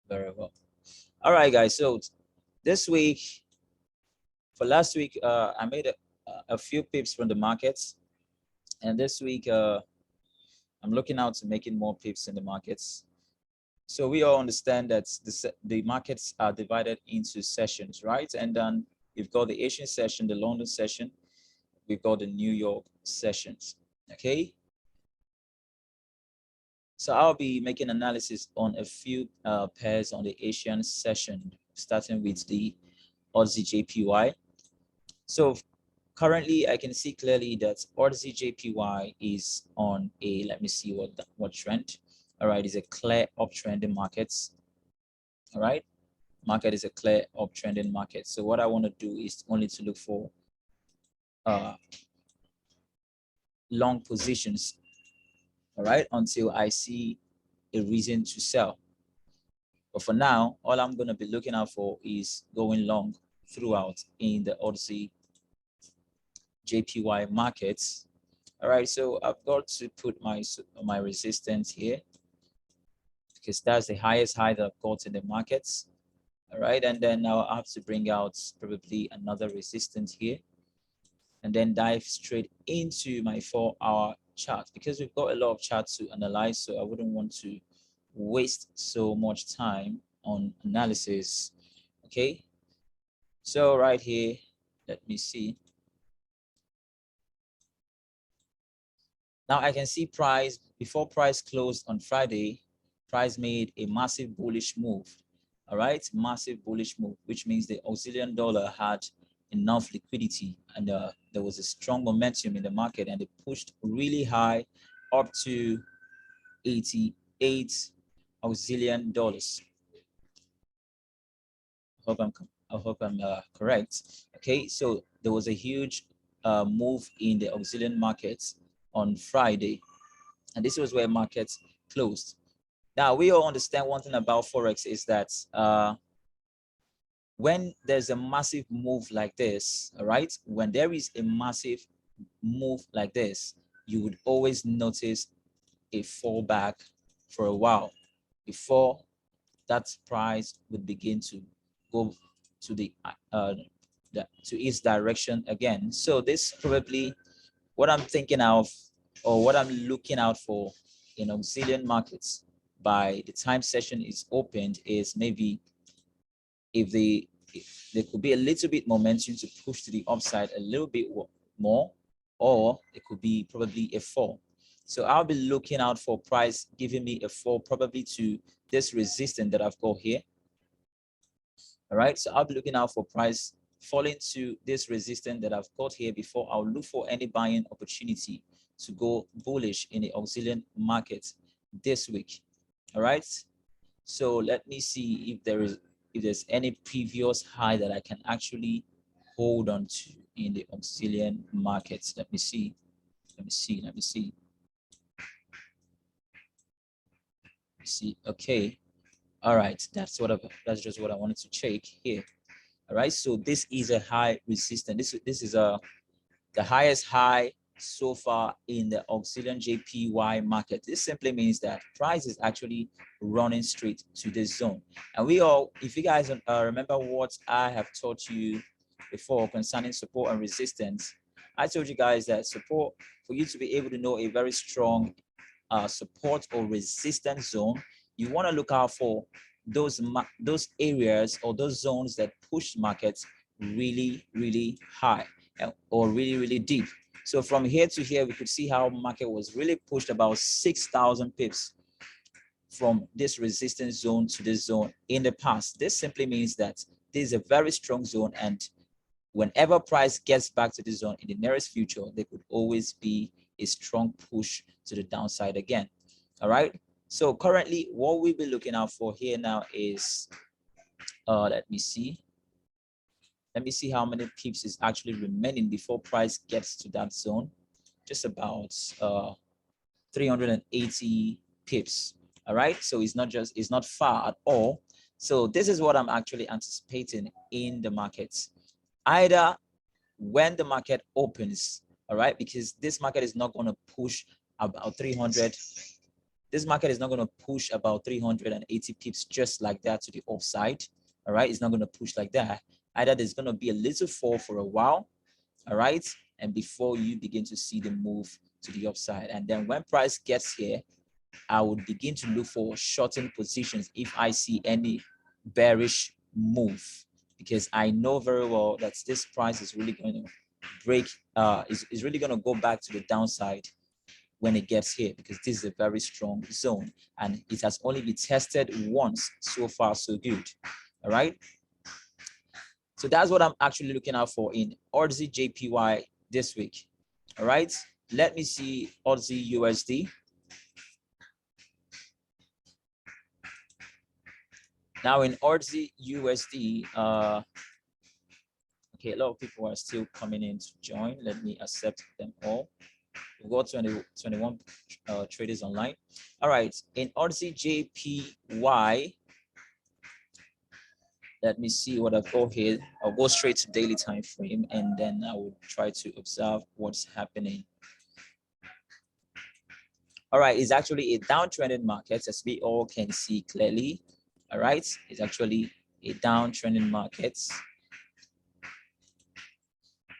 Very well. All right, guys. So this week, for last week, I made a few pips from the markets, and this week, I'm looking out to making more pips in the markets. So we all understand that the markets are divided into sessions, right? And then you've got the Asian session, the London session, we've got the New York sessions. Okay. So I'll be making analysis on a few pairs on the Asian session, starting with the Aussie JPY. So currently, I can see clearly that Aussie JPY is on a, let me see what trend. All right, it's a clear uptrend in markets. All right, market is a clear uptrend in market. So what I want to do is only to look for long positions. All right, until I see a reason to sell. But for now, all I'm going to be looking out for is going long throughout in the Aussie JPY markets. All right, so I've got to put my resistance here because that's the highest high that I've got in the markets. All right, and then I'll have to bring out probably another resistance here and then dive straight into my 4-hour chart because we've got a lot of charts to analyze, so I wouldn't want to waste so much time on analysis. Okay, so right here, let me see. Now I can see price, before price closed on Friday, price made a massive bullish move. All right, massive bullish move, which means the Australian dollar had enough liquidity and there was a strong momentum in the market and it pushed really high up to 88 Australian dollars. I hope I'm correct. Okay, so there was a huge move in the Australian markets on Friday, and this was where markets closed. Now we all understand one thing about Forex is that when there's a massive move like this, all right, when there is a massive move like this, you would always notice a fallback for a while before that price would begin to go to to its direction again. So this probably what I'm thinking of or what I'm looking out for in Australian markets by the time session is opened is maybe if there could be a little bit momentum to push to the upside a little bit more, or it could be probably a fall. So I'll be looking out for price giving me a fall probably to this resistance that I've got here. All right, so I'll be looking out for price falling to this resistance that I've got here before I'll look for any buying opportunity to go bullish in the Australian market this week. All right, so let me see if there's any previous high that I can actually hold on to in the Australian markets. Let me see. Okay. All right, that's just what I wanted to check here. All right, so this is a high resistance. This is the highest high so far in the Australian JPY market. This simply means that price is actually running straight to this zone. And we all, if you guys remember what I have taught you before concerning support and resistance, I told you guys that support, for you to be able to know a very strong support or resistance zone, you want to look out for those areas or those zones that push markets really high or really deep. So from here to here, we could see how market was really pushed about 6,000 pips from this resistance zone to this zone in the past. This simply means that this is a very strong zone, and whenever price gets back to this zone in the nearest future, there could always be a strong push to the downside again. All right, so currently what we'll be looking out for here now is let me see how many pips is actually remaining before price gets to that zone. Just about 380 pips. All right, so it's not far at all. So this is what I'm actually anticipating in the markets, either when the market opens, all right, because this market is not going to push about 300 This market is not going to push about 380 pips just like that to the upside. All right, it's not going to push like that. Either there's going to be a little fall for a while, all right, and before you begin to see the move to the upside. And then when price gets here, I would begin to look for shorting positions if I see any bearish move, because I know very well that this price is really going to break, is really going to go back to the downside when it gets here, because this is a very strong zone and it has only been tested once. So far so good. All right, so that's what I'm actually looking out for in Aussie JPY this week. All right, let me see Aussie USD. Now in Aussie USD, okay, a lot of people are still coming in to join. Let me accept them all. We've got 21 traders online. All right, in Aussie JPY, let me see what I've got here. I'll go straight to daily time frame and then I will try to observe what's happening. All right, it's actually a downtrending market, as we all can see clearly. All right, it's actually a downtrending market.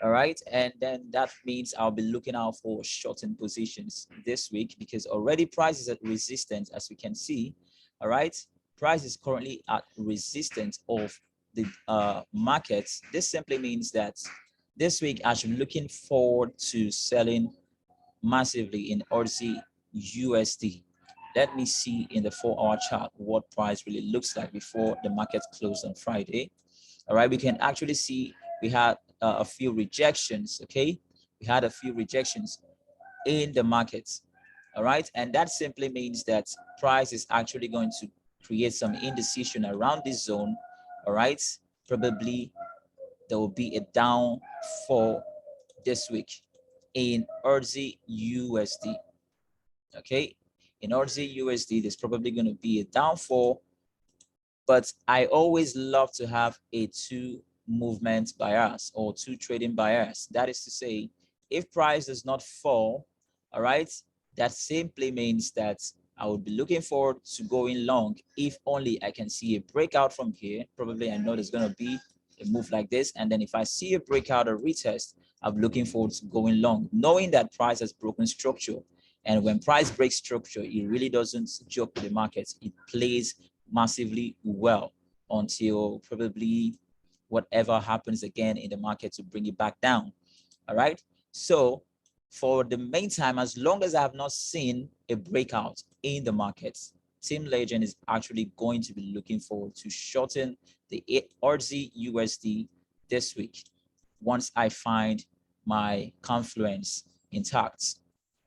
All right, and then that means I'll be looking out for shorting positions this week, because already price is at resistance, as we can see. All right, price is currently at resistance of the markets. This simply means that this week I should be looking forward to selling massively in Aussie USD. Let me see in the 4-hour chart what price really looks like before the market closed on Friday. All right, we can actually see we had a few rejections. Okay, we had a few rejections in the markets. All right, and that simply means that price is actually going to create some indecision around this zone. All right, probably there will be a downfall this week in Aussie USD. Okay, in Aussie USD, there's probably going to be a downfall, but I always love to have a two movement bias or two trading bias. That is to say, if price does not fall, all right, that simply means that I would be looking forward to going long if only I can see a breakout from here. Probably I know there's going to be a move like this, and then if I see a breakout or retest, I'm looking forward to going long, knowing that price has broken structure. And when price breaks structure, it really doesn't joke with the markets. It plays massively well until probably whatever happens again in the market to bring it back down. All right, so for the meantime, as long as I have not seen a breakout in the markets, Team Legend is actually going to be looking forward to shorten the Aussie USD this week once I find my confluence intact.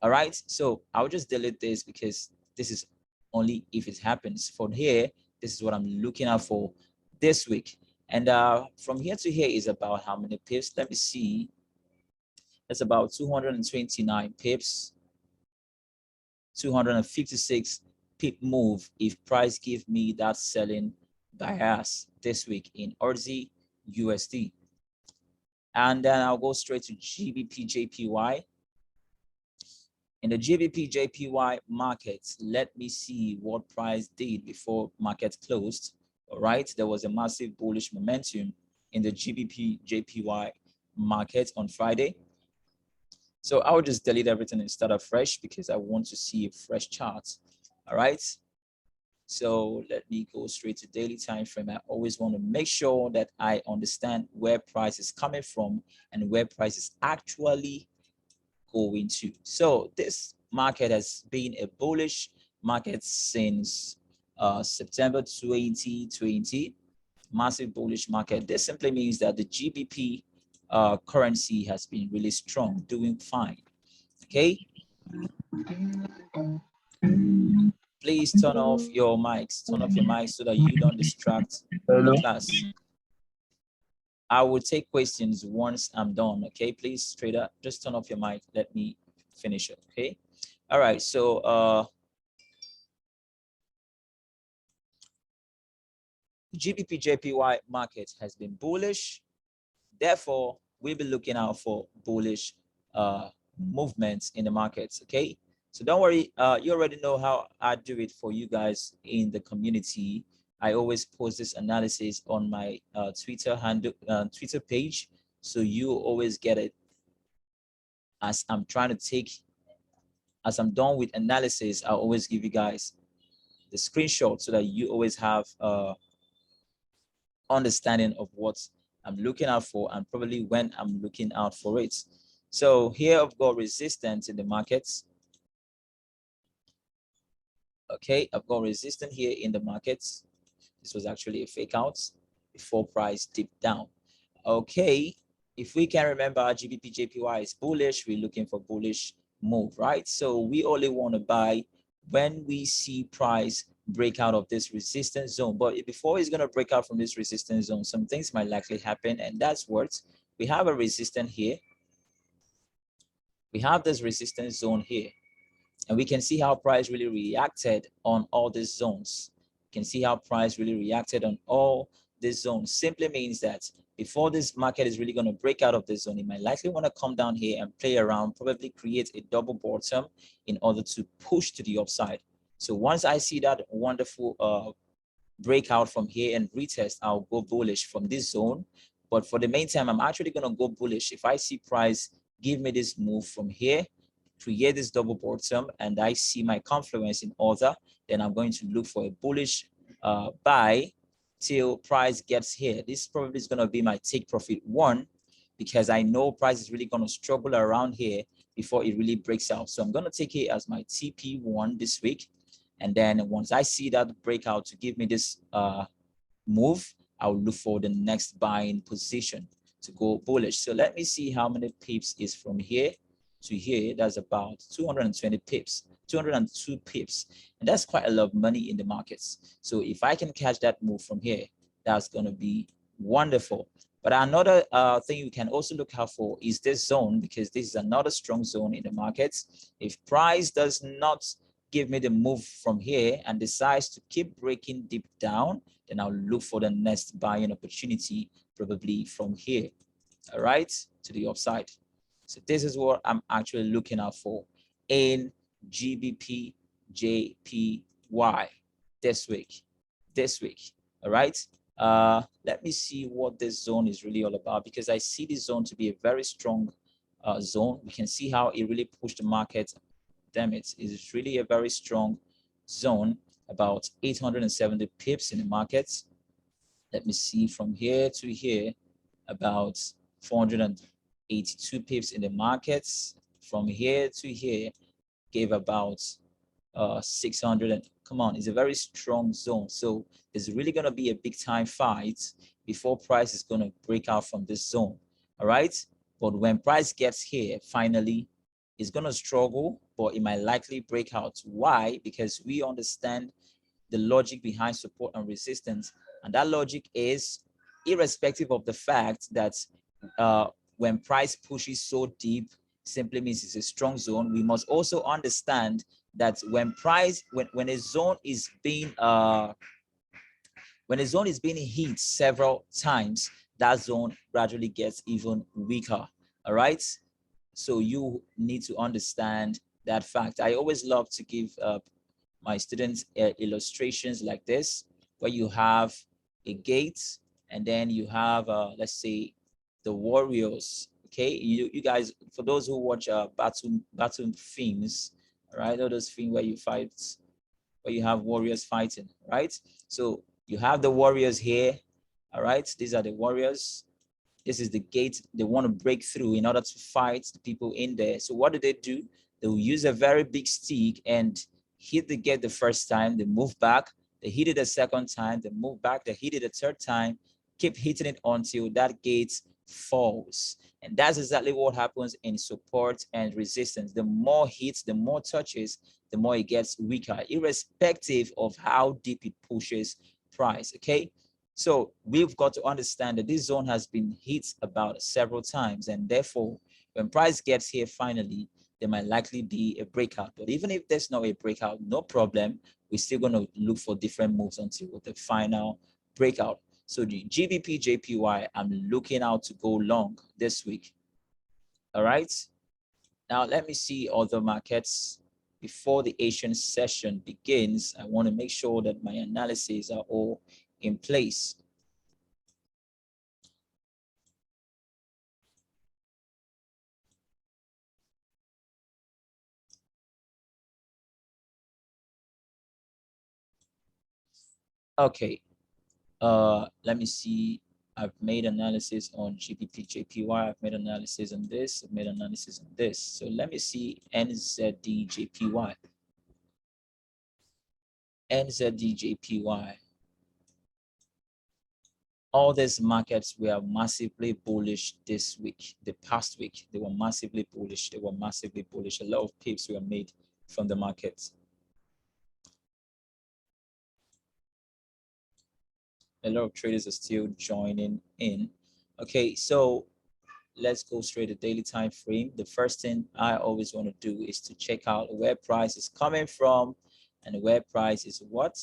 All right, so I'll just delete this because this is only if it happens. From here, this is what I'm looking out for this week. And from here to here is about how many pips? Let me see. That's about 229 pips, 256 pip move if price give me that selling bias this week in Aussie USD. And then I'll go straight to GBP JPY. In the GBP JPY market, let me see what price did before market closed. All right, there was a massive bullish momentum in the GBP JPY market on Friday. So I will just delete everything and start afresh because I want to see a fresh chart. All right. So let me go straight to daily time frame. I always want to make sure that I understand where price is coming from and where price is actually going to. So this market has been a bullish market since September 2020, massive bullish market. This simply means that the GBP currency has been really strong, doing fine. Okay. Please turn off your mics. Turn off your mics so that you don't distract the class. I will take questions once I'm done. Okay, please, trader, just turn off your mic. Let me finish it. Okay. All right. So GBP JPY market has been bullish. Therefore, we'll be looking out for bullish movements in the markets. Okay. So don't worry, you already know how I do it for you guys in the community. I always post this analysis on my Twitter handle, Twitter page, so you always get it as I'm trying to take, as I'm done with analysis. I'll always give you guys the screenshot so that you always have understanding of what I'm looking out for and probably when I'm looking out for it. So here I've got resistance in the markets. Okay, I've got resistance here in the markets. This was actually a fake out before price dipped down. Okay, if we can remember, GBP JPY is bullish. We're looking for bullish move, right? So we only want to buy when we see price break out of this resistance zone. But before it's going to break out from this resistance zone, some things might likely happen, and that's what we have a resistance here. We have this resistance zone here, and we can see how price really reacted on all these zones. You can see how price really reacted on all these zones. Simply means that before this market is really going to break out of this zone, it might likely want to come down here and play around, probably create a double bottom in order to push to the upside. So once I see that wonderful breakout from here and retest, I'll go bullish from this zone. But for the meantime, I'm actually going to go bullish. If I see price give me this move from here, create this double bottom, and I see my confluence in order, then I'm going to look for a bullish buy till price gets here. This probably is going to be my take profit one, because I know price is really going to struggle around here before it really breaks out. So I'm going to take it as my TP1 this week. And then once I see that breakout to give me this move, I'll look for the next buying position to go bullish. So let me see how many pips is from here to here. That's about 220 pips, 202 pips. And that's quite a lot of money in the markets. So if I can catch that move from here, that's going to be wonderful. But another thing you can also look out for is this zone, because this is another strong zone in the markets. If price does not give me the move from here and decides to keep breaking deep down, then I'll look for the next buying opportunity, probably from here, all right, to the upside. So this is what I'm actually looking out for in GBP JPY this week, all right. Let me see what this zone is really all about, because I see this zone to be a very strong zone. We can see how it really pushed the market. Damn it, is really a very strong zone, about 870 pips in the markets. Let me see from here to here, about 482 pips in the markets. From here to here, gave about 600. And come on, it's a very strong zone. So there's really going to be a big time fight before price is going to break out from this zone. All right. But when price gets here, finally, it's going to struggle, but it might likely break out. Why? Because we understand the logic behind support and resistance. And that logic is irrespective of the fact that when price pushes so deep, simply means it's a strong zone. We must also understand that when price, when a zone is being hit several times, that zone gradually gets even weaker. All right. So you need to understand that fact. I always love to give my students illustrations like this, where you have a gate and then you have, let's say, the warriors. Okay, you guys, for those who watch battle films, right? All those films where you fight, where you have warriors fighting, right? So you have the warriors here. All right, these are the warriors. This is the gate they want to break through in order to fight the people in there. So what do? They will use a very big stick and hit the gate the first time. They move back. They hit it a second time. They move back. They hit it a third time. Keep hitting it until that gate falls. And that's exactly what happens in support and resistance. The more hits, the more touches, the more it gets weaker, irrespective of how deep it pushes price. Okay. So we've got to understand that this zone has been hit about several times, and therefore, when price gets here finally, there might likely be a breakout. But even if there's not a breakout, no problem. We're still going to look for different moves until the final breakout. So the GBP JPY, I'm looking out to go long this week. All right. Now let me see other markets. before the Asian session begins, I want to make sure that my analyses are all in place. Okay, let me see. I've made analysis on GBP, JPY. I've made analysis on this. I've made analysis on this. So let me see NZD, JPY. NZD, JPY. All these markets were massively bullish this week. The past week, they were massively bullish. They were massively bullish. A lot of pips were made from the markets. A lot of traders are still joining in. Okay, so let's go straight to daily time frame. The first thing I always want to do is to check out where price is coming from and where price is what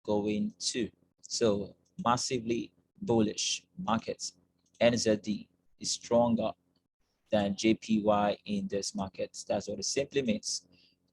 going to. So massively bullish markets. NZD is stronger than JPY in this market. That's what it simply means.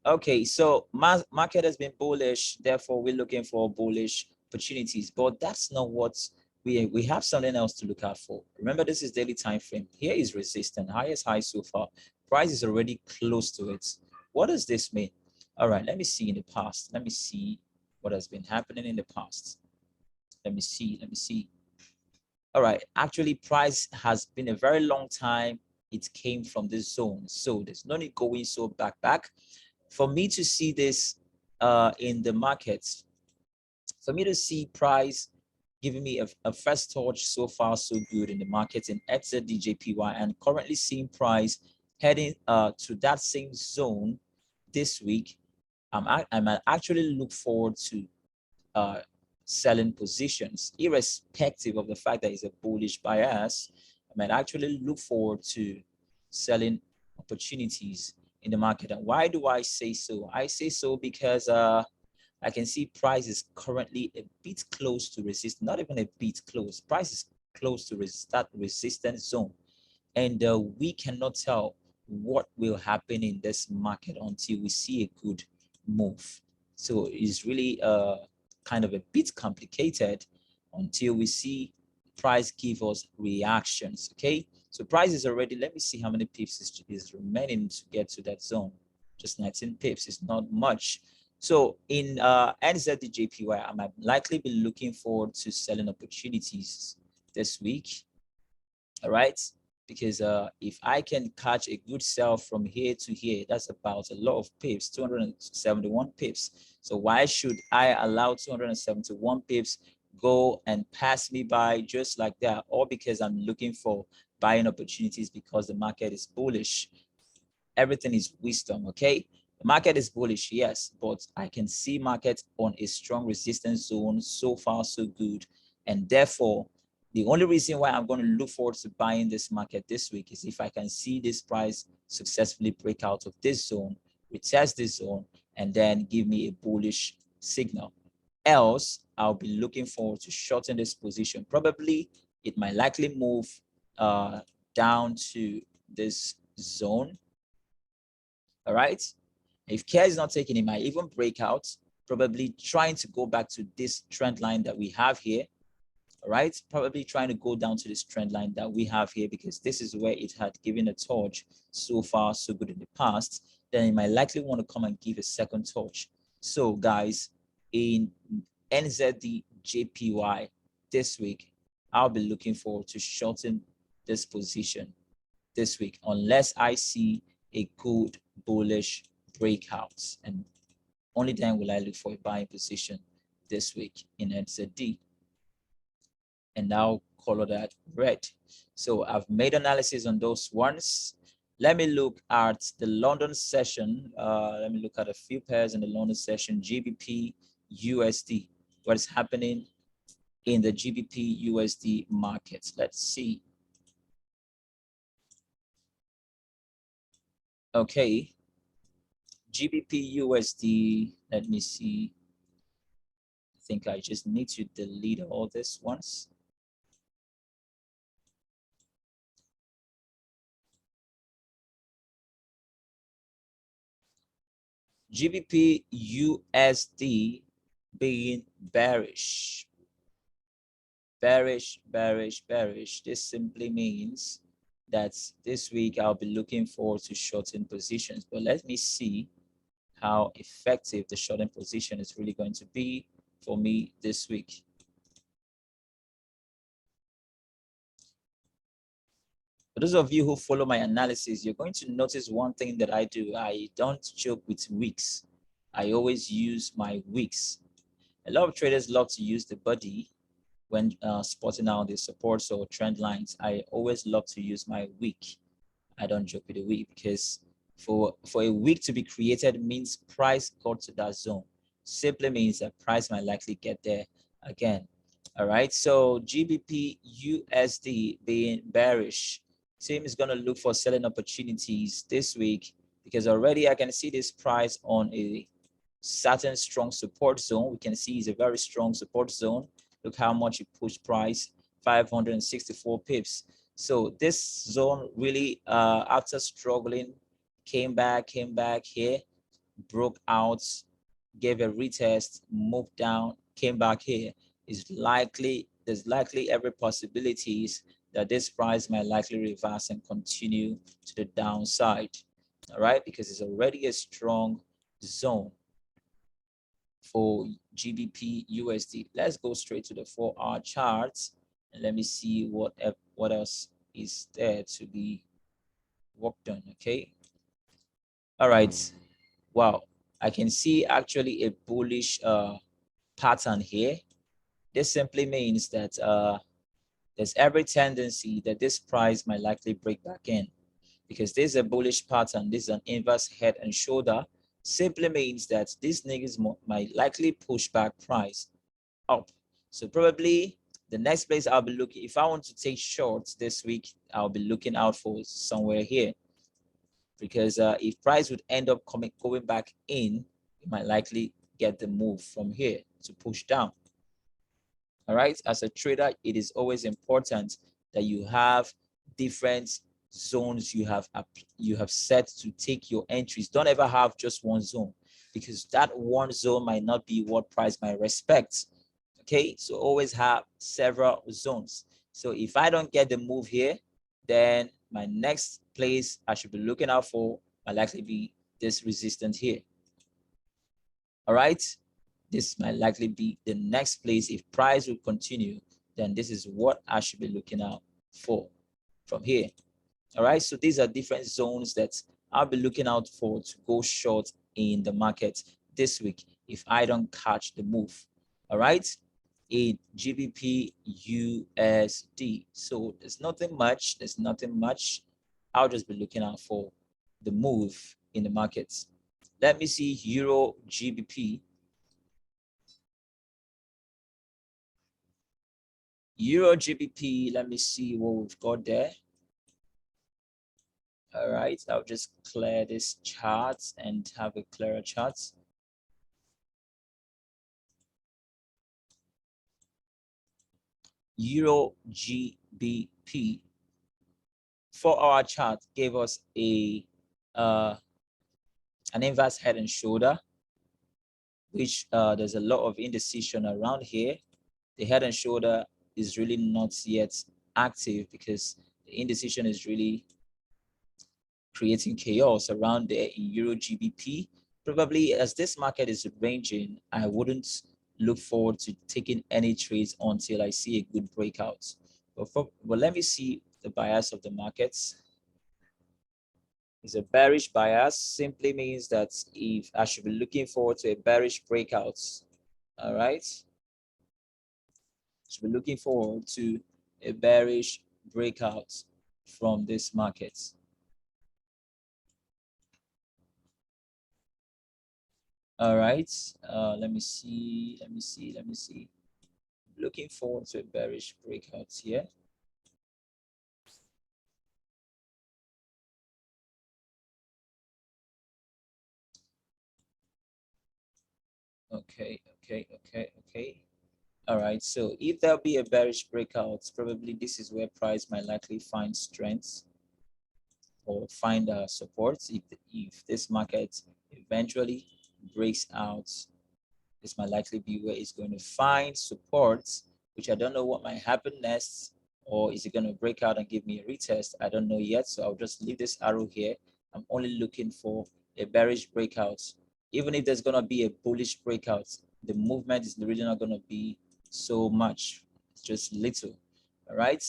Okay, so market has been bullish, therefore we're looking for bullish opportunities, but that's not what we have. Something else to look out for. Remember, this is daily time frame. Here is resistance, highest high so far. Price is already close to it. What does this mean? All right, let me see in the past. Let me see what has been happening in the past. Let me see. All right, actually price has been a very long time. It came from this zone, so there's no need going so back. For me to see this in the markets, for me to see price giving me a first touch so far so good in the markets in XZDJPY, and currently seeing price heading to that same zone this week, I'm actually look forward to selling positions, irrespective of the fact that it's a bullish bias. I might actually look forward to selling opportunities in the market. And why do I say so? I say so because I can see price is currently a bit close to resist, not even a bit close. Price is close to that resistance zone. And we cannot tell what will happen in this market until we see a good move. So it's really kind of a bit complicated until we see price give us reactions. Okay, so price is already, let me see how many pips is remaining to get to that zone. Just 19 pips is not much. So in NZDJPY, I might likely be looking forward to selling opportunities this week. All right, because if I can catch a good sell from here to here, that's about a lot of pips, 271 pips. So why should I allow 271 pips go and pass me by just like that? Or because I'm looking for buying opportunities because the market is bullish. Everything is wisdom, okay? The market is bullish, yes, but I can see market on a strong resistance zone. So far, so good. And therefore, the only reason why I'm going to look forward to buying this market this week is if I can see this price successfully break out of this zone, retest this zone, and then give me a bullish signal. Else, I'll be looking forward to shorten this position. Probably, it might likely move down to this zone. All right. If care is not taken, it might even break out, probably trying to go back to this trend line that we have here. All right, probably trying to go down to this trend line that we have here, because this is where it had given a touch so far so good in the past. Then it might likely want to come and give a second touch. So guys, in NZD JPY this week, I'll be looking forward to shorten this position this week, unless I see a good bullish breakouts, and only then will I look for a buying position this week in NZD. And now color that red. So I've made analysis on those ones. Let me look at the London session. Let me look at a few pairs in the London session. GBP USD. What is happening in the GBP USD market? Let's see. Okay. GBP USD. Let me see. I think I just need to delete all this once. GBP USD being bearish. Bearish, bearish, bearish. This simply means that this week I'll be looking forward to shorting positions. But let me see how effective the shorting position is really going to be for me this week. For those of you who follow my analysis, you're going to notice one thing that I do. I don't joke with wicks. I always use my wicks. A lot of traders love to use the body when spotting out the supports or trend lines. I always love to use my wick. I don't joke with the wick because for a wick to be created means price got to that zone. Simply means that price might likely get there again. All right, so GBP USD being bearish. Team is going to look for selling opportunities this week because already I can see this price on a certain strong support zone. We can see it's a very strong support zone. Look how much it pushed price, 564 pips. So this zone really, after struggling, came back here, broke out, gave a retest, moved down, came back here. There's likely every possibilities that this price might likely reverse and continue to the downside. All right, because it's already a strong zone for GBP USD. Let's go straight to the 4-hour charts and let me see what else is there to be worked on. Okay. All right. Wow. I can see actually a bullish pattern here. This simply means that there's every tendency that this price might likely break back in because this is a bullish pattern. This is an inverse head and shoulder. Simply means that these niggas might likely push back price up. So probably the next place I'll be looking, if I want to take shorts this week, I'll be looking out for somewhere here. Because if price would end up going back in, you might likely get the move from here to push down. All right, as a trader, it is always important that you have different zones you have set to take your entries. Don't ever have just one zone because that one zone might not be what price might respect. Okay, so always have several zones. So if I don't get the move here, then my next place I should be looking out for might likely be this resistance here. All right, this might likely be the next place. If price will continue, then this is what I should be looking out for from here. All right, so these are different zones that I'll be looking out for to go short in the market this week if I don't catch the move. All right, in GBP USD. So there's nothing much. I'll just be looking out for the move in the markets. Let me see Euro GBP. Euro GBP, let me see what we've got there. All right, I'll just clear this chart and have a clearer chart. Euro GBP 4-hour chart gave us a an inverse head and shoulder, which there's a lot of indecision around here. The head and shoulder is really not yet active because the indecision is really creating chaos around there in Euro GBP. Probably as this market is ranging, I wouldn't look forward to taking any trades until I see a good breakout. But let me see the bias of the markets. It's a bearish bias, simply means that if I should be looking forward to a bearish breakout, all right? Should be looking forward to a bearish breakout from this market. All right, let me see. Looking forward to a bearish breakout here. Okay. All right, so if there'll be a bearish breakout, probably this is where price might likely find strength or find support if this market eventually breaks out, this might likely be where it's going to find support, which I don't know what might happen next. Or is it going to break out and give me a retest? I don't know yet. So I'll just leave this arrow here. I'm only looking for a bearish breakout. Even if there's going to be a bullish breakout, the movement is really not going to be so much. It's just little. All right.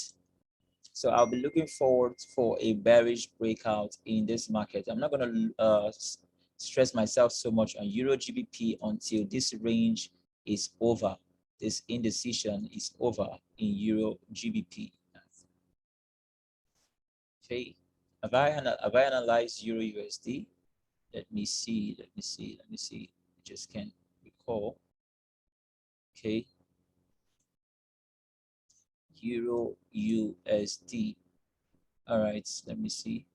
So I'll be looking forward for a bearish breakout in this market. I'm not going to stress myself so much on Euro GBP until this range is over. This indecision is over in Euro GBP. Okay, have I analyzed Euro USD? Let me see. I just can't recall. Okay, Euro USD. All right, let me see.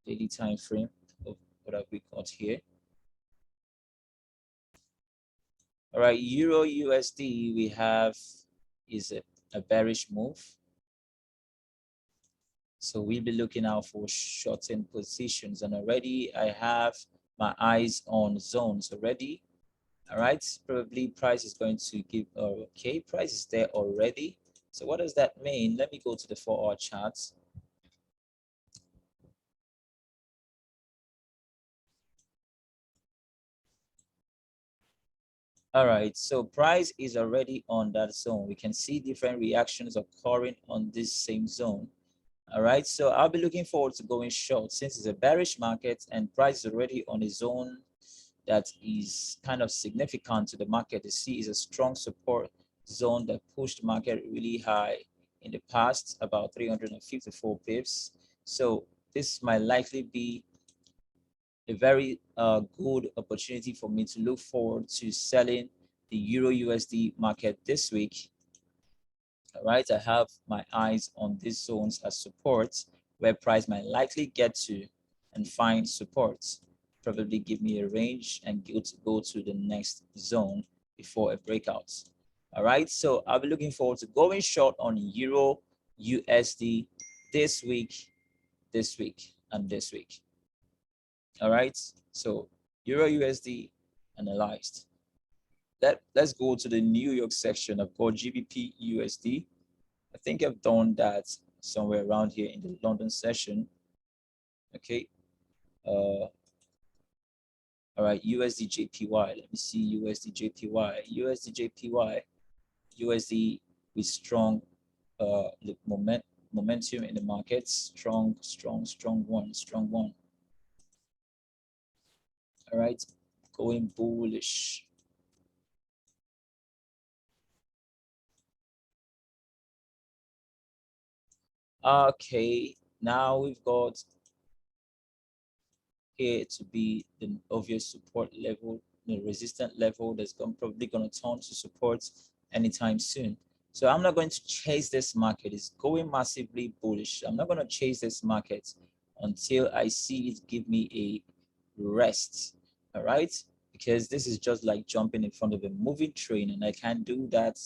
Daily time frame of what have we got here. All right, Euro USD we have is a bearish move. So we'll be looking out for short-term positions, and already I have my eyes on zones already. All right, probably price is going to give, okay, price is there already. So what does that mean? Let me go to the 4-hour charts. All right, so price is already on that zone. We can see different reactions occurring on this same zone. All right, so I'll be looking forward to going short since it's a bearish market and price is already on a zone that is kind of significant to the market. You see is a strong support zone that pushed market really high in the past, about 354 pips. So this might likely be a very good opportunity for me to look forward to selling the Euro USD market this week. All right, I have my eyes on these zones as support where price might likely get to and find support. Probably give me a range and go to the next zone before a breakout. All right, so I'll be looking forward to going short on Euro USD this week, and this week. All right, so Euro USD analyzed. Let's go to the New York section. I've got GBP USD. I think I've done that somewhere around here in the London session. Okay. All right, USD JPY. Let me see USD JPY. USD JPY. USD with strong momentum in the market. Strong one. All right, going bullish. Okay, now we've got here to be the obvious support level, the resistant level that's probably going to turn to support anytime soon. So I'm not going to chase this market. It's going massively bullish. I'm not going to chase this market until I see it give me a rest. All right, because this is just like jumping in front of a moving train, and I can't do that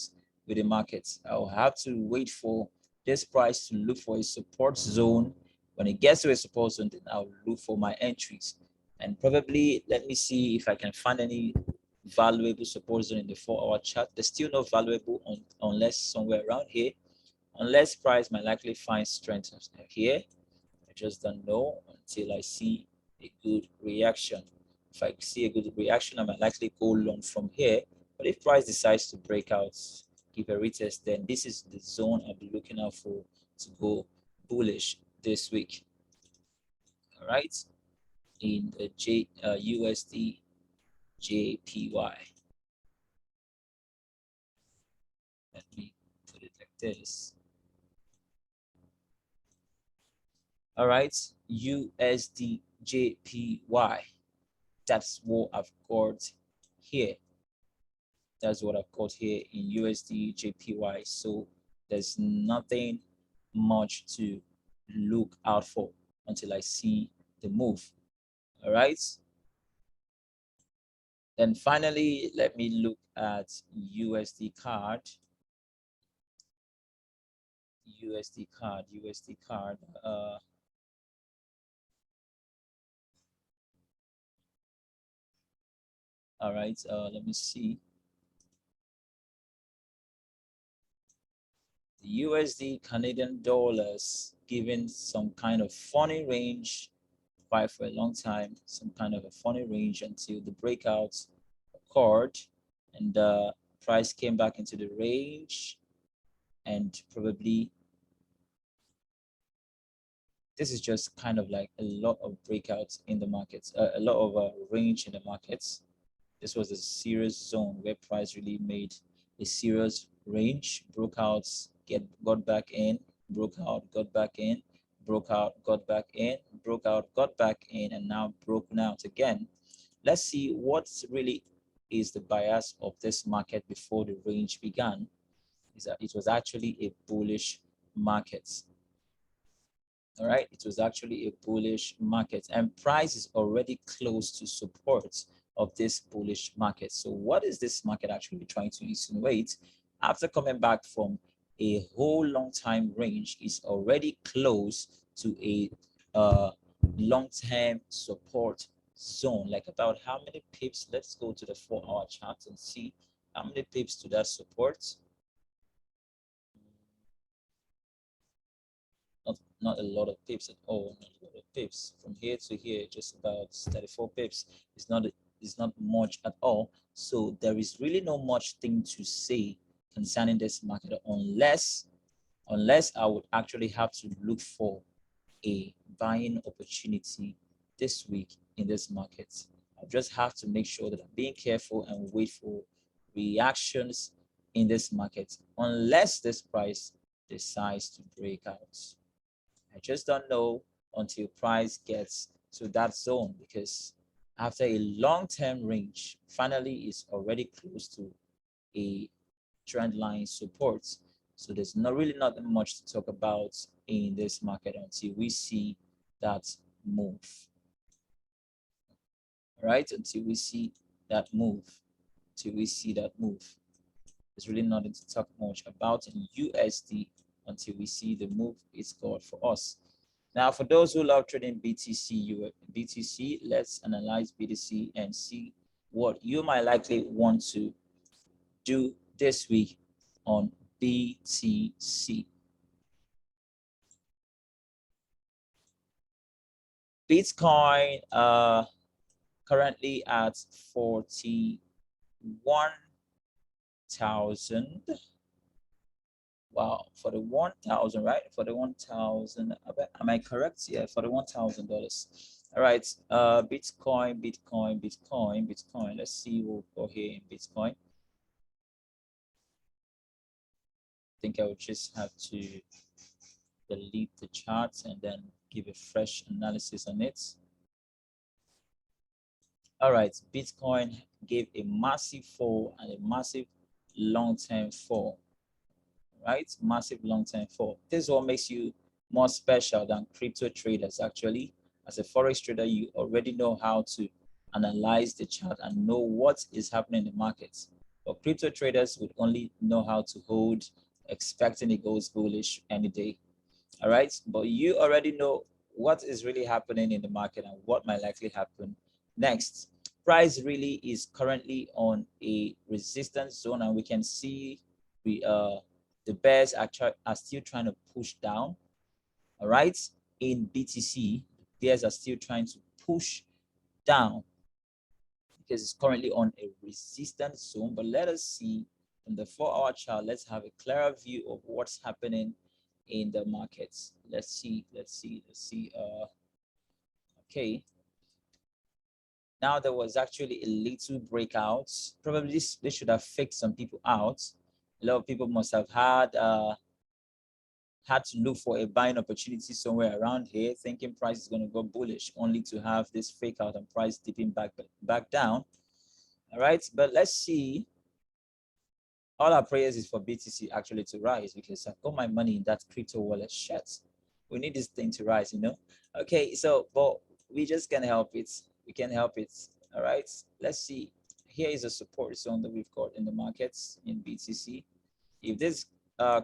with the market. I'll have to wait for this price to look for a support zone. When it gets to a support zone, then I'll look for my entries. And probably let me see if I can find any valuable support zone in the 4-hour chart. There's still not valuable unless somewhere around here. Unless price might likely find strength here. I just don't know until I see a good reaction. If I see a good reaction, I might likely go long from here. But if price decides to break out, give a retest, then this is the zone I'll be looking out for to go bullish this week. All right, in the USD JPY. Let me put it like this. All right, USD JPY. That's what I've got here. That's what I've got here in USD JPY. So there's nothing much to look out for until I see the move. All right. Then finally, let me look at USD card. USD card. All right, let me see. The USD Canadian dollars giving some kind of funny range quite for a long time, some kind of a funny range until the breakout occurred and the price came back into the range, and probably this is just kind of like a lot of breakouts in the markets, a lot of range in the markets. This was a serious zone where price really made a serious range, broke out, got back in, broke out, got back in, broke out, got back in, broke out, got back in, and now broken out again. Let's see what really is the bias of this market before the range began. Is that it was actually a bullish market. All right, it was actually a bullish market, and price is already close to support of this bullish market. So what is this market actually trying to insinuate? After coming back from a whole long time range, is already close to a long-term support zone. Like about how many pips? Let's go to the 4-hour chart and see how many pips to that support. Not a lot of pips at all, not a lot of pips. From here to here, just about 34 pips. It's not much at all. So there is really no much thing to say concerning this market unless I would actually have to look for a buying opportunity this week in this market. I just have to make sure that I'm being careful and wait for reactions in this market unless this price decides to break out. I just don't know until price gets to that zone, because after a long-term range, finally is already close to a trend line support. So there's really not much to talk about in this market until we see that move. All right, until we see that move, There's really nothing to talk much about in USD until we see the move it's called for us. Now, for those who love trading BTC, let's analyze BTC and see what you might likely want to do this week on BTC. Bitcoin currently at 41,000. Wow, for the 1,000, right? For the 1,000, am I correct? Yeah, for the $1,000. All right, Bitcoin. Let's see, we'll go here in Bitcoin. I think I would just have to delete the charts and then give a fresh analysis on it. All right, Bitcoin gave a massive fall and a massive long-term fall. Right? Massive long-term fall. This is what makes you more special than crypto traders. Actually, as a Forex trader, you already know how to analyze the chart and know what is happening in the markets. But crypto traders would only know how to hold, expecting it goes bullish any day. All right, but you already know what is really happening in the market and what might likely happen next. Price really is currently on a resistance zone, and we can see the bears are still trying to push down. All right, in BTC, bears are still trying to push down because it's currently on a resistance zone. But let us see from the 4-hour chart. Let's have a clearer view of what's happening in the markets. Let's see. Okay. Now there was actually a little breakout. Probably this should have faked some people out. A lot of people must have had to look for a buying opportunity somewhere around here, thinking price is going to go bullish, only to have this fake out and price dipping back down. All right, but let's see. All our prayers is for BTC actually to rise, because I've got my money in that crypto wallet. Shit, we need this thing to rise, you know. Okay, so but we just can't help it. We can't help it. All right, let's see. Here is a support zone that we've got in the markets in BTC. If this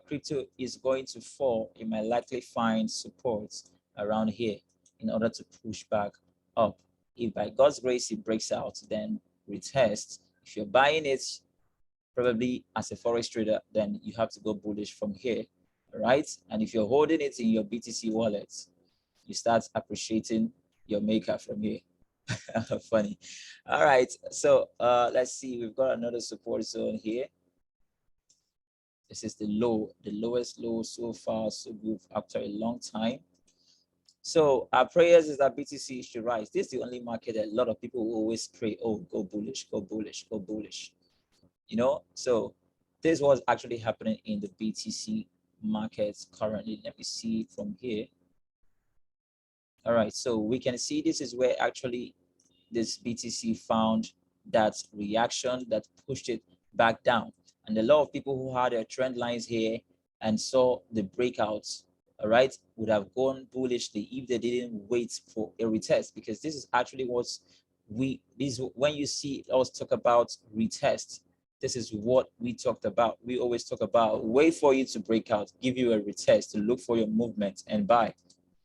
crypto is going to fall, it might likely find support around here in order to push back up. If by God's grace it breaks out, then retest. If you're buying it, probably as a Forex trader, then you have to go bullish from here, right? And if you're holding it in your BTC wallet, you start appreciating your maker from here. Funny. All right, so let's see, we've got another support zone here. This is the lowest low so far, so good after a long time. So our prayers is that BTC should rise. This is the only market that a lot of people will always pray, oh, go bullish, go bullish, go bullish. You know, so this was actually happening in the BTC markets currently. Let me see from here. All right, so we can see this is where actually this BTC found that reaction that pushed it back down. And a lot of people who had their trend lines here and saw the breakouts, all right, would have gone bullishly if they didn't wait for a retest, because this is actually what when you see us talk about retest, this is what we talked about. We always talk about wait for you to break out, give you a retest to look for your movement and buy.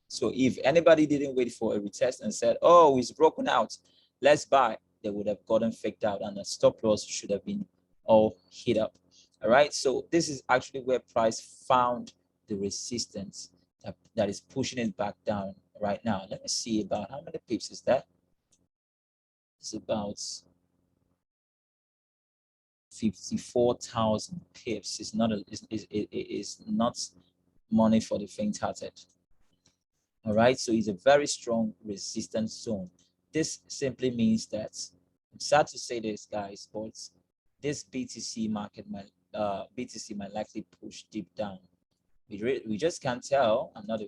So if anybody didn't wait for a retest and said, oh, it's broken out, let's buy, they would have gotten faked out and the stop loss should have been all hit up. All right, so this is actually where price found the resistance that is pushing it back down right now. Let me see about how many pips is that. It's about 54,000 pips. It's not it is not money for the faint-hearted. All right, so it's a very strong resistance zone. This simply means that, I'm sad to say this, guys, but this BTC market might likely push deep down. We just can't tell. I'm not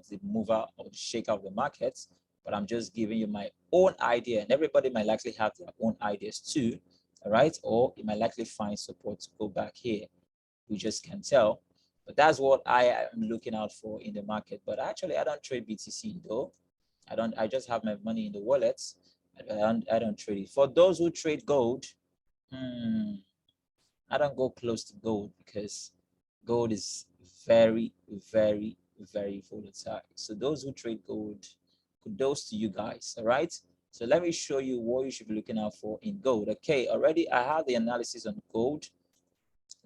the mover or the shaker of the markets, but I'm just giving you my own idea, and everybody might likely have their own ideas too. All right, or it might likely find support to go back here. We just can't tell. But that's what I am looking out for in the market. But actually, I don't trade BTC though. I just have my money in the wallets. I don't trade it. For those who trade gold, I don't go close to gold because gold is very, very, very volatile. So those who trade gold, kudos to you guys. All right. So let me show you what you should be looking out for in gold. Okay, already I have the analysis on gold.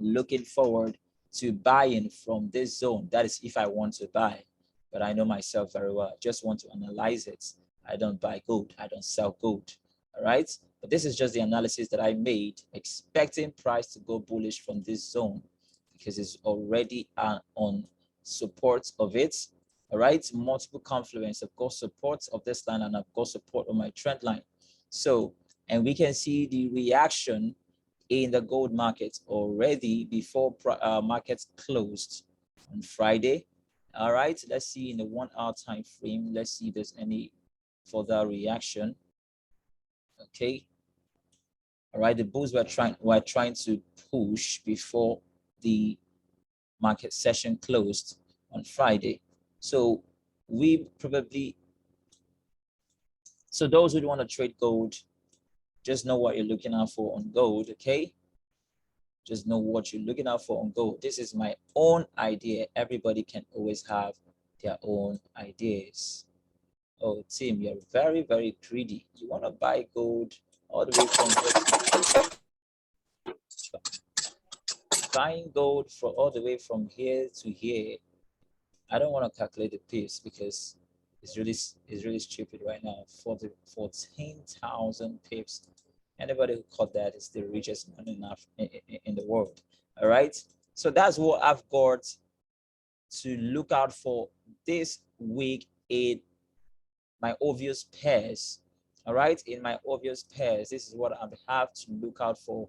Looking forward to buying from this zone. That is if I want to buy, but I know myself very well. I just want to analyze it. I don't buy gold. I don't sell gold. All right. But this is just the analysis that I made, expecting price to go bullish from this zone because it's already on support of it. All right. Multiple confluence. I've got support of this line and I've got support on my trend line. So, and we can see the reaction in the gold market already before markets closed on Friday. All right, let's see in the 1 hour time frame. Let's see if there's any further reaction. Okay. All right, the bulls were trying to push before the market session closed on Friday. So those who want to trade gold, just know what you're looking out for on gold, okay? Just know what you're looking out for on gold. This is my own idea. Everybody can always have their own ideas. Oh, Tim, you're very, very greedy. You want to buy gold all the way from buying gold for all the way from here to here. I don't want to calculate the pips because it's really stupid right now. 14,000 pips. Anybody who caught that is the richest man in the world. All right. So that's what I've got to look out for this week in my obvious pairs. All right. In my obvious pairs, this is what I have to look out for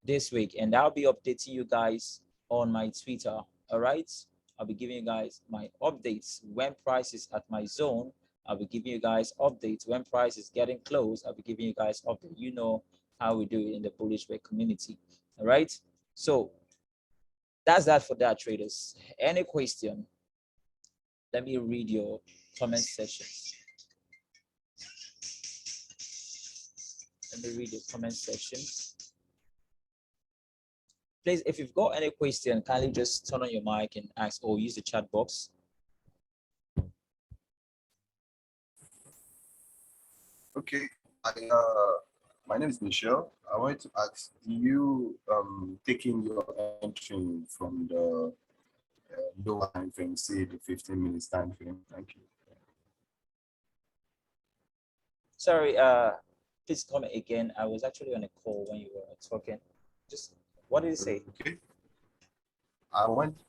this week. And I'll be updating you guys on my Twitter. All right. I'll be giving you guys my updates when price is at my zone. I'll be giving you guys updates when price is getting close. I'll be giving you guys updates. You know how we do it in the bullish way community. All right. So that's that for that, traders. Any question? Let me read your comment sections. Let me read the comment sections. Please, if you've got any question, kindly just turn on your mic and ask or use the chat box. Okay. My name is Michelle. I wanted to ask, do you taking your entry from the lower time frame, say the 15 minutes time frame? Thank you. Sorry, please comment again. I was actually on a call when you were talking. Just what did you say? Okay. I want to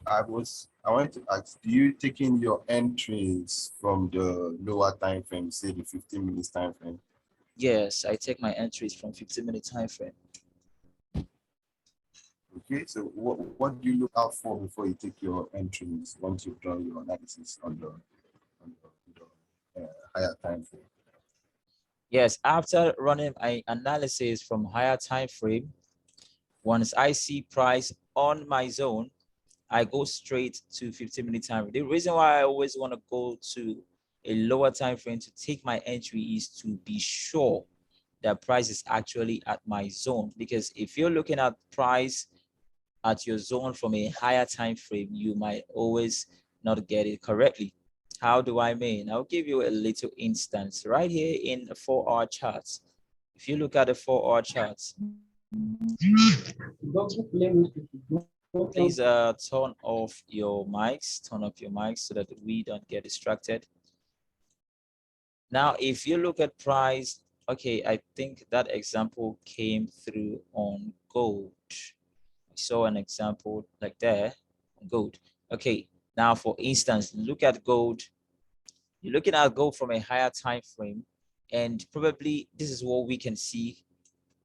ask, do you taking your entries from the lower time frame, say the 15 minutes time frame? Yes, I take my entries from 15-minute time frame. Okay, so what do you look out for before you take your entries once you've done your analysis on the higher time frame? Yes, after running my analysis from higher time frame, once I see price on my zone, I go straight to 15-minute time frame. The reason why I always want to go to a lower time frame to take my entry is to be sure that price is actually at my zone. Because if you're looking at price at your zone from a higher time frame, you might always not get it correctly. How do I mean? I'll give you a little instance right here in the 4-hour charts. If you look at the 4-hour charts, please turn off your mics so that we don't get distracted. Now, if you look at price, okay, I think that example came through on gold. I saw an example like there on gold. Okay, now for instance, look at gold. You're looking at gold from a higher time frame, and probably this is what we can see.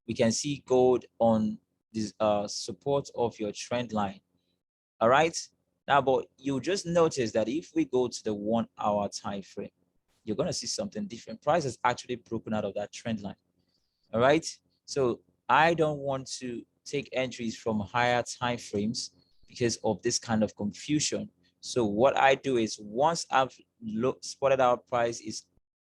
We can see gold on this support of your trend line. All right. Now, but you just notice that if we go to the 1-hour time frame, you're going to see something different. Price has actually broken out of that trend line. All right. So I don't want to take entries from higher time frames because of this kind of confusion. So what I do is once I've spotted out price is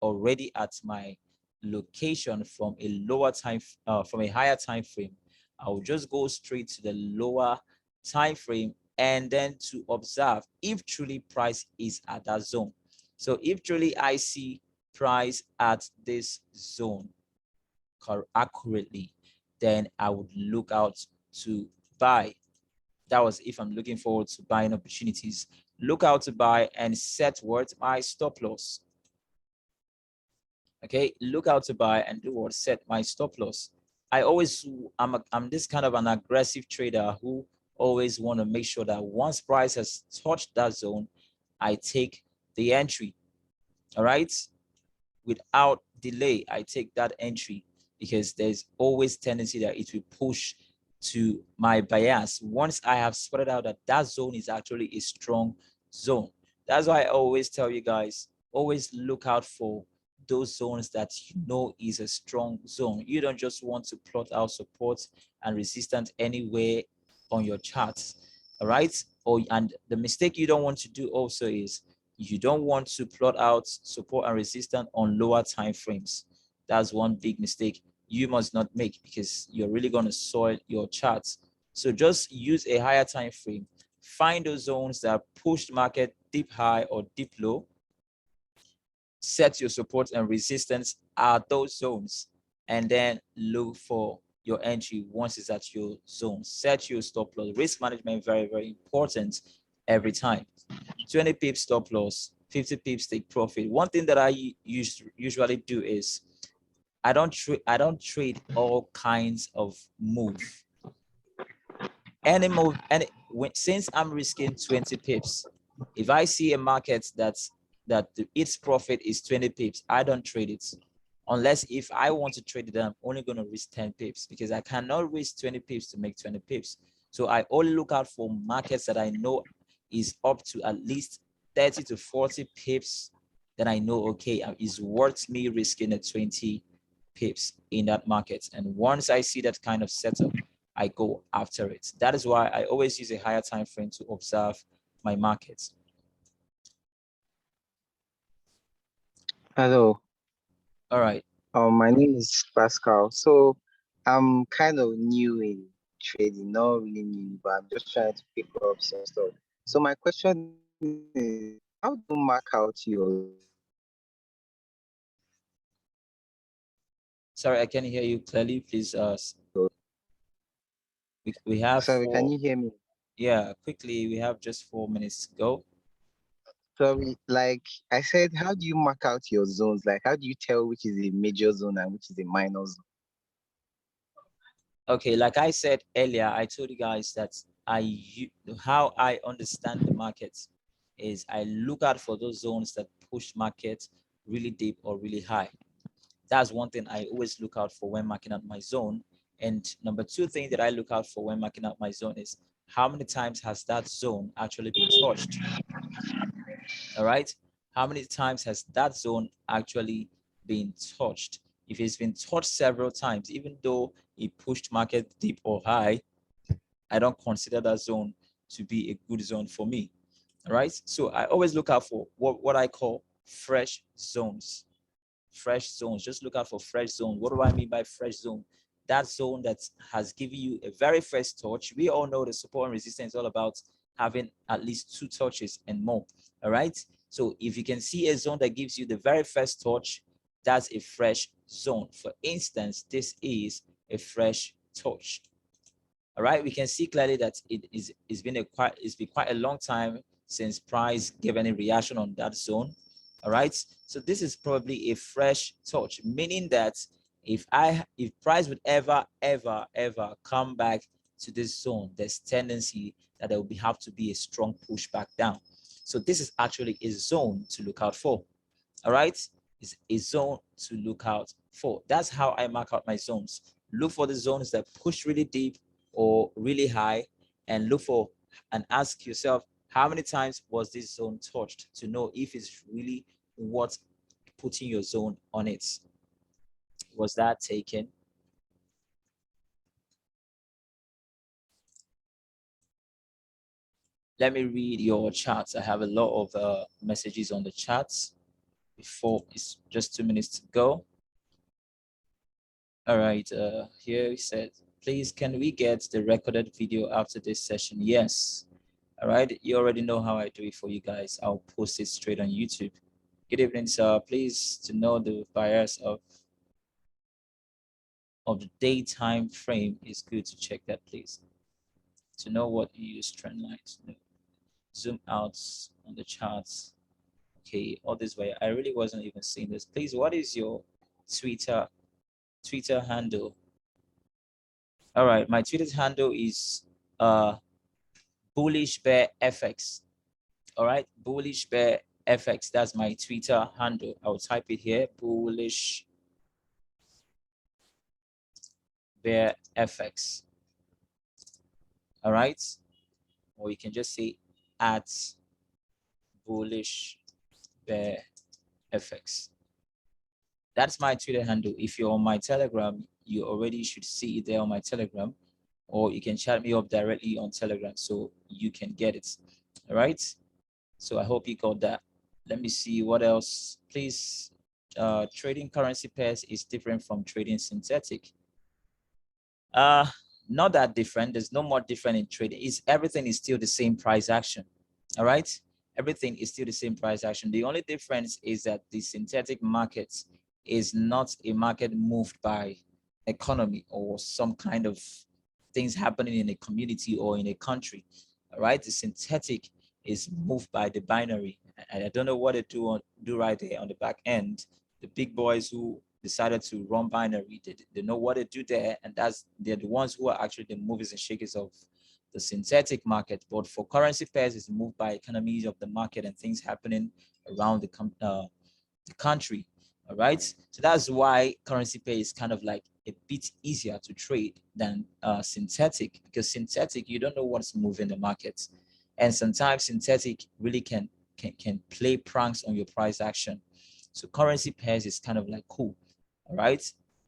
already at my location from a lower time, from a higher time frame, I will just go straight to the lower time frame and then to observe if truly price is at that zone. So if truly I see price at this zone accurately, then I would look out to buy. That was if I'm looking forward to buying opportunities. Look out to buy and set what my stop loss. Okay, look out to buy and do what? Set my stop loss. I'm this kind of an aggressive trader who always want to make sure that once price has touched that zone, I take the entry. All right, without delay, I take that entry because there's always tendency that it will push to my bias once I have spotted out that that zone is actually a strong zone. That's why I always tell you guys, always look out for those zones that you know is a strong zone. You don't just want to plot out support and resistance anywhere on your charts. All right. And the mistake you don't want to do also is you don't want to plot out support and resistance on lower time frames. That's one big mistake you must not make because you're really going to soil your charts. So just use a higher time frame. Find those zones that push the market deep high or deep low. Set your support and resistance at those zones, and then look for your entry once it's at your zone. Set your stop loss. Risk management, very, very important every time. 20 pips stop loss, 50 pips take profit. One thing that I usually do is I don't trade all kinds of move. Any move, since I'm risking 20 pips, if I see a market that its profit is 20 pips, I don't trade it. Unless if I want to trade it, I'm only going to risk 10 pips because I cannot risk 20 pips to make 20 pips. So I only look out for markets that I know is up to at least 30 to 40 pips. Then I know, okay, it's worth me risking a 20 pips in that market. And once I see that kind of setup, I go after it. That is why I always use a higher time frame to observe my markets. Hello, All right. my name is Pascal. So I'm kind of new in trading, not really new, but I'm just trying to pick up some stuff. So my question is, how do you mark out your zone? Sorry, I can't hear you clearly. Please, we have Sorry, can four. you hear me? Yeah, quickly, we have just 4 minutes to go. Sorry, like I said, how do you mark out your zones? Like, how do you tell which is a major zone and which is a minor zone? Okay, like I said earlier, I told you guys that how I understand the market is I look out for those zones that push market really deep or really high. That's one thing I always look out for when marking out my zone. And number two thing that I look out for when marking out my zone is how many times has that zone actually been touched? All right. How many times has that zone actually been touched? If it's been touched several times, even though it pushed market deep or high, I don't consider that zone to be a good zone for me. All right. So I always look out for what I call fresh zones. Fresh zones. Just look out for fresh zone. What do I mean by fresh zone? That zone that has given you a very first touch. We all know the support and resistance is all about having at least 2 touches and more. All right. So if you can see a zone that gives you the very first touch, that's a fresh zone. For instance, this is a fresh touch. All right, we can see clearly that it's been quite a long time since price gave any reaction on that zone. All right, so this is probably a fresh touch, meaning that if price would ever come back to this zone, there's tendency that there will have to be a strong push back down. So this is actually a zone to look out for. All right, is a zone to look out for. That's how I mark out my zones. Look for the zones that push really deep or really high, and look for and ask yourself, how many times was this zone touched, to know if it's really worth putting your zone on it. Was that taken? Let me read your chats. I have a lot of messages on the chats before it's just 2 minutes to go. All right, here he said, please, can we get the recorded video after this session? Yes. All right, you already know how I do it for you guys. I'll post it straight on YouTube. Good evening, sir. Please, to know the bias of the daytime frame is good to check that, please. To know what you use trend lines. Zoom out on the charts. Okay, all this way. I really wasn't even seeing this. Please, what is your Twitter handle? All right, my Twitter handle is bullish bear fx. All right, bullish bear fx. That's my Twitter handle. I'll type it here, bullish bear fx. All right, or you can just say at bullish bear fx. That's my Twitter handle. If you're on my Telegram, you already should see it there on my Telegram, or you can chat me up directly on Telegram so you can get it. All right, so I hope you got that. Let me see what else. Please, trading currency pairs is different from trading synthetic. Not that different. There's no more different in trading. Everything is still the same price action. All right, everything is still the same price action. The only difference is that the synthetic market is not a market moved by economy or some kind of things happening in a community or in a country. All right, the synthetic is moved by the binary, and I don't know what they do right there on the back end. The big boys who decided to run binary, they know what they do there, and they're the ones who are actually the movers and shakers of the synthetic market. But for currency pairs, it's moved by economies of the market and things happening around the country. All right, so that's why currency pair is kind of like a bit easier to trade than synthetic, because synthetic, you don't know what's moving the market, and sometimes synthetic really can play pranks on your price action. So currency pairs is kind of like cool. All right.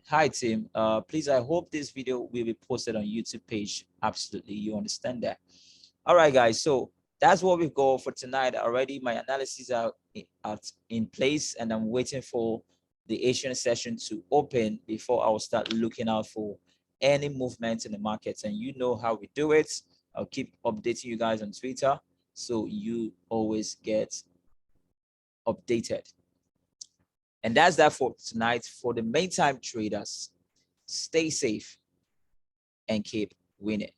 Hi, Tim. Please, I hope this video will be posted on YouTube page. Absolutely, you understand that. All right, guys. So that's what we've got for tonight already. My analysis are in place, and I'm waiting for the Asian session to open before I'll start looking out for any movement in the markets. And you know how we do it. I'll keep updating you guys on Twitter so you always get updated. And that's that for tonight. For the main time traders, stay safe and keep winning.